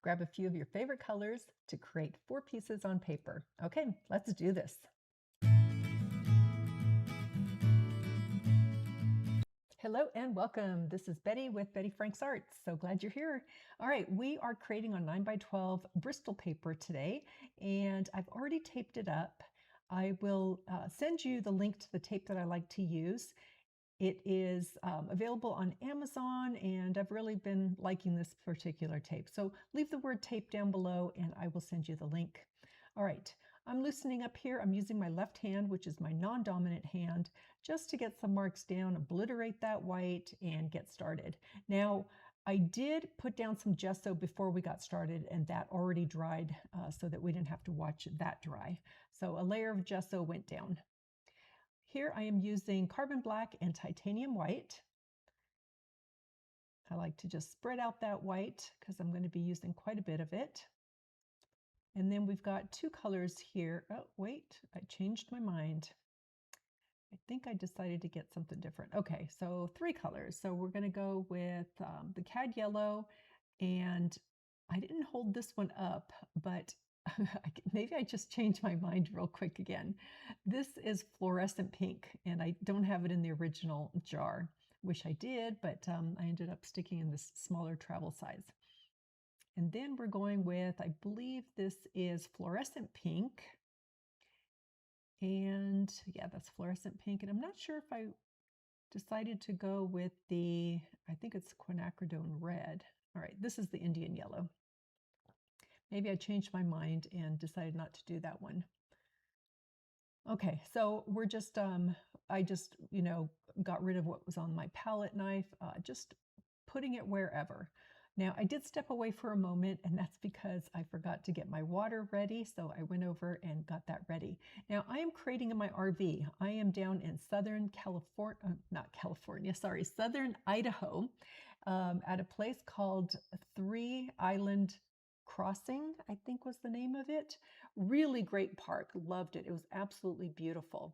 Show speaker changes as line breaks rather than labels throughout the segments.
Grab a few of your favorite colors to create 4 pieces on paper. Okay, let's do this. Hello and welcome. This is Betty with Betty Franks Arts. So glad you're here. All right, we are creating on 9x12 Bristol paper today, and I've already taped it up. I will send you the link to the tape that I like to use. It is available on Amazon, and I've really been liking this particular tape. So leave the word tape down below and I will send you the link. All right, I'm loosening up here. I'm using my left hand, which is my non-dominant hand, just to get some marks down, obliterate that white, and get started. Now, I did put down some gesso before we got started, and that already dried so that we didn't have to watch that dry. So a layer of gesso went down. Here I am using carbon black and titanium white. I like to just spread out that white because I'm going to be using quite a bit of it. And then we've got 2 colors here. Oh, wait, I changed my mind. I think I decided to get something different. Okay, so 3 colors. So we're going to go with the cad yellow, and I didn't hold this one up, but maybe I just changed my mind real quick again. This is fluorescent pink, and I don't have it in the original jar. Wish I did, but I ended up sticking in this smaller travel size. And then we're going with, I believe this is fluorescent pink. And yeah, that's fluorescent pink. And I'm not sure if I decided to go with the, I think it's quinacridone red. All right, this is the Indian yellow. Maybe I changed my mind and decided not to do that one. Okay, so we're just, I just, got rid of what was on my palette knife, just putting it wherever. Now, I did step away for a moment, and that's because I forgot to get my water ready, so I went over and got that ready. Now, I am creating in my RV. I am down in Southern Southern Idaho, at a place called 3 Island Crossing, I think was the name of it. Really great park, loved it. It was absolutely beautiful.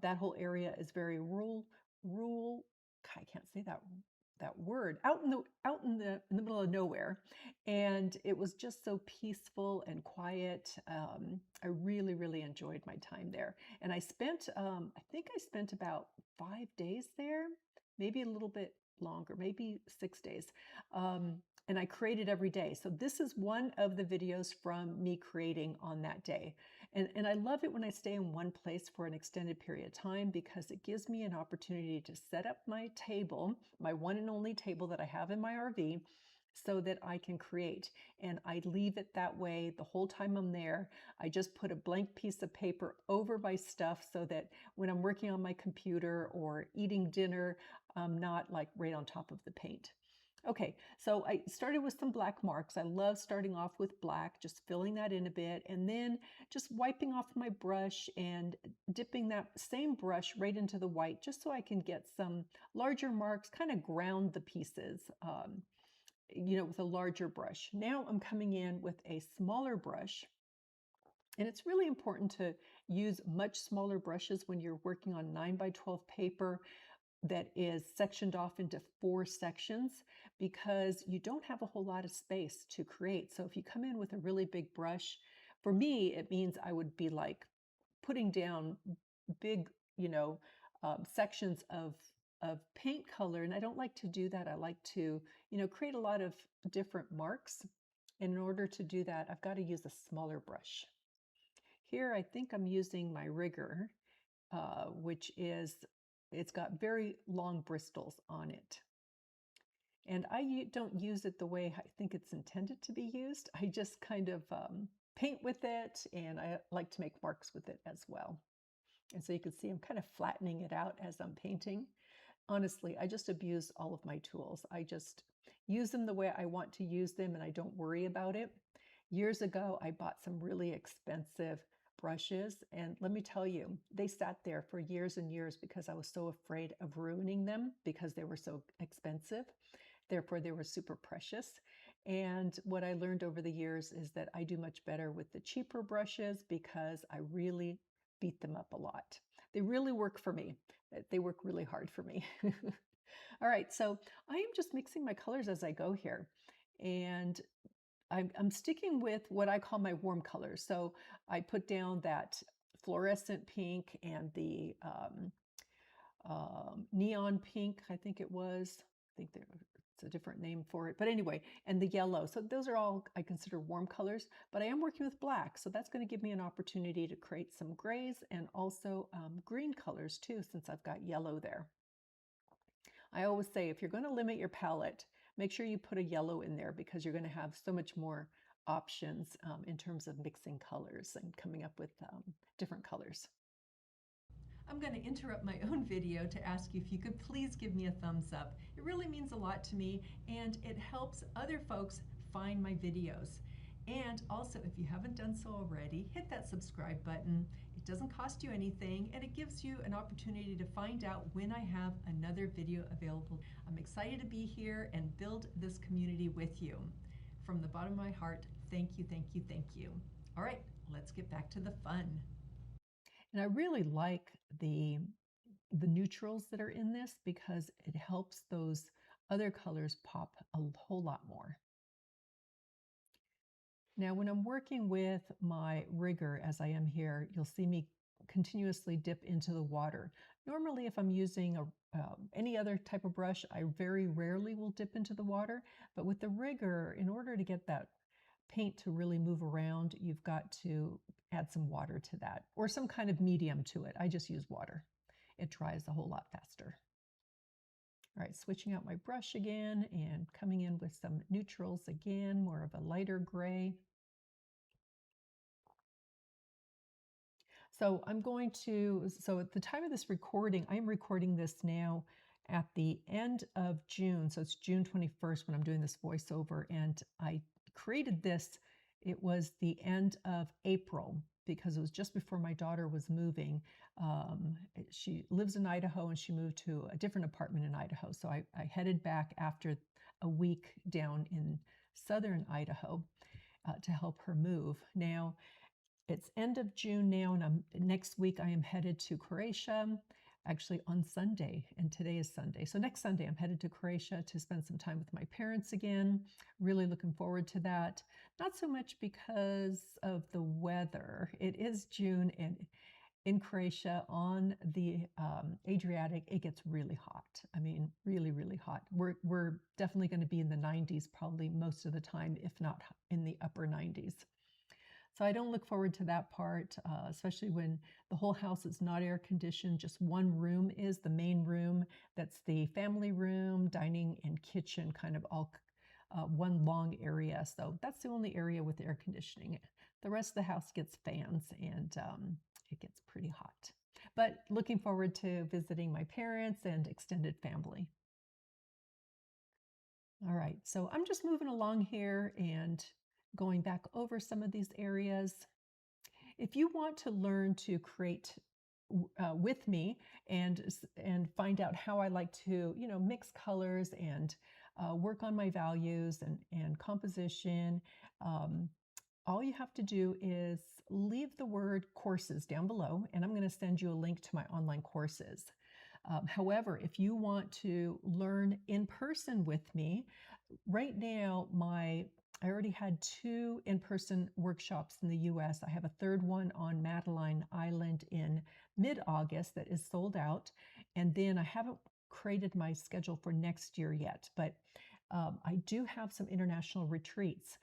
That whole area is very rural. I can't say that word, out in the middle of nowhere, and it was just so peaceful and quiet. I really enjoyed my time there, and I spent I think I spent about 5 days there, maybe a little bit longer, maybe 6 days. And I created every day. So this is one of the videos from me creating on that day. And I love it when I stay in one place for an extended period of time because it gives me an opportunity to set up my table, my one and only table that I have in my RV, so that I can create. And I leave it that way the whole time I'm there. I just put a blank piece of paper over my stuff so that when I'm working on my computer or eating dinner, I'm not like right on top of the paint. Okay, so I started with some black marks. I love starting off with black, just filling that in a bit, and then just wiping off my brush and dipping that same brush right into the white, just so I can get some larger marks, kind of ground the pieces, with a larger brush. Now I'm coming in with a smaller brush. And it's really important to use much smaller brushes when you're working on 9x12 paper that is sectioned off into 4 sections, because you don't have a whole lot of space to create. So if you come in with a really big brush, for me, it means I would be like putting down big, sections of paint color. And I don't like to do that. I like to, create a lot of different marks. And in order to do that, I've got to use a smaller brush. Here, I think I'm using my rigger, which is, it's got very long bristles on it. And I don't use it the way I think it's intended to be used. I just kind of paint with it, and I like to make marks with it as well. And so you can see I'm kind of flattening it out as I'm painting. Honestly, I just abuse all of my tools. I just use them the way I want to use them, and I don't worry about it. Years ago, I bought some really expensive brushes, and let me tell you, they sat there for years and years because I was so afraid of ruining them because they were so expensive. Therefore, they were super precious. And what I learned over the years is that I do much better with the cheaper brushes because I really beat them up a lot. They really work for me. They work really hard for me. All right, so I am just mixing my colors as I go here. And I'm sticking with what I call my warm colors. So I put down that fluorescent pink and the neon pink, I think it was. I think it's a different name for it. But anyway, and the yellow. So those are all I consider warm colors, but I am working with black. So that's going to give me an opportunity to create some grays and also green colors too, since I've got yellow there. I always say if you're going to limit your palette, make sure you put a yellow in there because you're going to have so much more options in terms of mixing colors and coming up with different colors. I'm going to interrupt my own video to ask you if you could please give me a thumbs up. It really means a lot to me and it helps other folks find my videos. And also, if you haven't done so already, hit that subscribe button. It doesn't cost you anything and it gives you an opportunity to find out when I have another video available. I'm excited to be here and build this community with you. From the bottom of my heart, thank you, thank you, thank you. All right, let's get back to the fun. And I really like the neutrals that are in this because it helps those other colors pop a whole lot more. Now, when I'm working with my rigger, as I am here, you'll see me continuously dip into the water. Normally, if I'm using any other type of brush, I very rarely will dip into the water. But with the rigger, in order to get that paint to really move around, you've got to add some water to that or some kind of medium to it. I just use water. It dries a whole lot faster. All right, switching out my brush again and coming in with some neutrals again, more of a lighter gray. So at the time of this recording, I'm recording this now at the end of June. So it's June 21st when I'm doing this voiceover. And I created this, it was the end of April because it was just before my daughter was moving. She lives in Idaho and she moved to a different apartment in Idaho. So I headed back after a week down in southern Idaho to help her move. Now, it's end of June now, and next week I am headed to Croatia, actually on Sunday, and today is Sunday. So next Sunday I'm headed to Croatia to spend some time with my parents again. Really looking forward to that. Not so much because of the weather. It is June, and in Croatia on the Adriatic, it gets really hot. I mean, really, really hot. We're definitely going to be in the 90s probably most of the time, if not in the upper 90s. So I don't look forward to that part, especially when the whole house is not air conditioned. Just one room is the main room. That's the family room, dining, and kitchen, kind of all one long area. So that's the only area with air conditioning. The rest of the house gets fans and it gets pretty hot. But looking forward to visiting my parents and extended family. All right, so I'm just moving along here and going back over some of these areas. If you want to learn to create with me and find out how I like to, mix colors and work on my values and composition, all you have to do is leave the word courses down below, and I'm going to send you a link to my online courses. However, if you want to learn in person with me, right now I already had 2 in-person workshops in the US. I have a third one on Madeline Island in mid-August that is sold out. And then I haven't created my schedule for next year yet, but I do have some international retreats.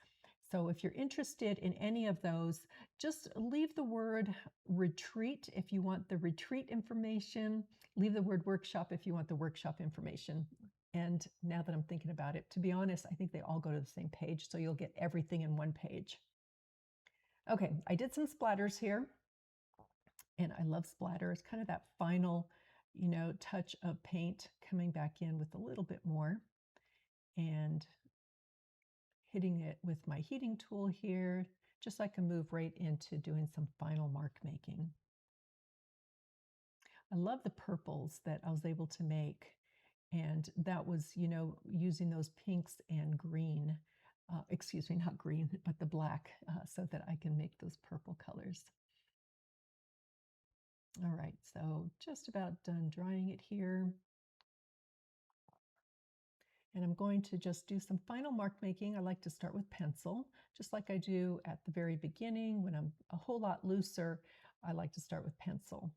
So if you're interested in any of those, just leave the word retreat if you want the retreat information. Leave the word workshop if you want the workshop information. And now that I'm thinking about it, to be honest, I think they all go to the same page, so you'll get everything in one page. Okay, I did some splatters here, and I love splatters, kind of that final, touch of paint coming back in with a little bit more and hitting it with my heating tool here, just so I can move right into doing some final mark making. I love the purples that I was able to make. And that was, using those pinks and green, excuse me, not green, but the black, so that I can make those purple colors. All right, so just about done drying it here. And I'm going to just do some final mark making. I like to start with pencil, just like I do at the very beginning. When I'm a whole lot looser, I like to start with pencil.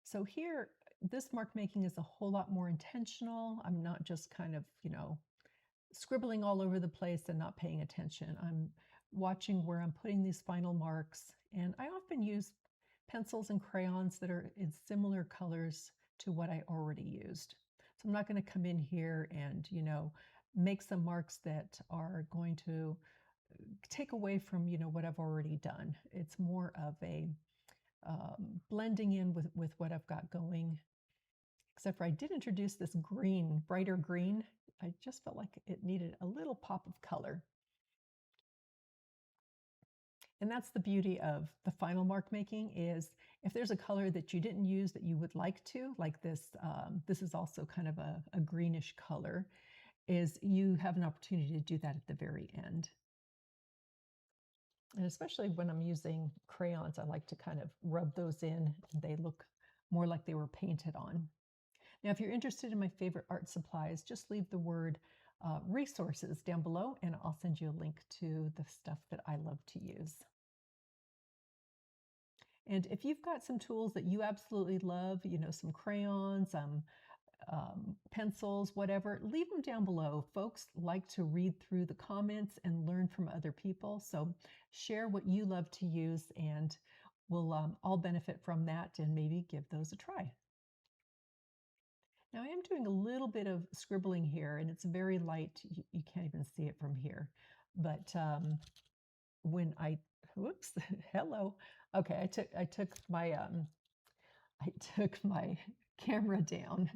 So here, this mark making is a whole lot more intentional. I'm not just kind of, scribbling all over the place and not paying attention. I'm watching where I'm putting these final marks. And I often use pencils and crayons that are in similar colors to what I already used. So I'm not going to come in here and, make some marks that are going to take away from, what I've already done. It's more of a blending in with what I've got going. Except for I did introduce this green, brighter green. I just felt like it needed a little pop of color. And that's the beauty of the final mark making is if there's a color that you didn't use that you would like to, like this, this is also kind of a greenish color, is you have an opportunity to do that at the very end. And especially when I'm using crayons, I like to kind of rub those in. They look more like they were painted on. Now, if you're interested in my favorite art supplies, just leave the word resources down below and I'll send you a link to the stuff that I love to use. And if you've got some tools that you absolutely love, some crayons, pencils, whatever, leave them down below. Folks like to read through the comments and learn from other people. So share what you love to use and we'll all benefit from that and maybe give those a try. Now I am doing a little bit of scribbling here and it's very light. You can't even see it from here. But when whoops, hello. Okay, I took my camera down.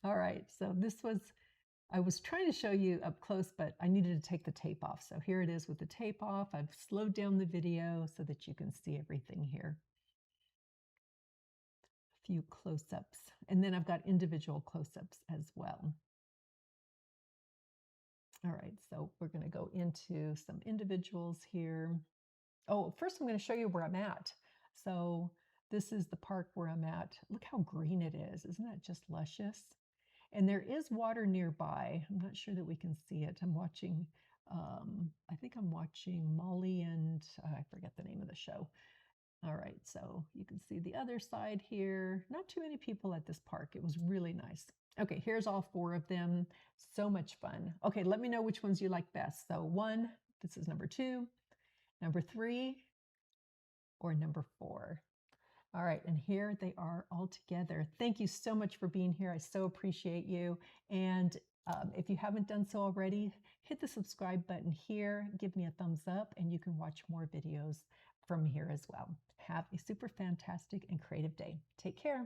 All right, so I was trying to show you up close, but I needed to take the tape off. So here it is with the tape off. I've slowed down the video so that you can see everything here. A few close-ups. And then I've got individual close-ups as well. All right, so we're going to go into some individuals here. Oh, first I'm going to show you where I'm at. So this is the park where I'm at. Look how green it is. Isn't that just luscious? And there is water nearby. I'm not sure that we can see it. I'm watching, I think I'm watching Molly and I forget the name of the show. All right, so you can see the other side here. Not too many people at this park. It was really nice. Okay, here's all 4 of them. So much fun. Okay, let me know which ones you like best. So 1, this is number 2, number 3, or number 4. All right, and here they are all together. Thank you so much for being here. I so appreciate you. And if you haven't done so already, hit the subscribe button here, give me a thumbs up, and you can watch more videos from here as well. Have a super fantastic and creative day. Take care.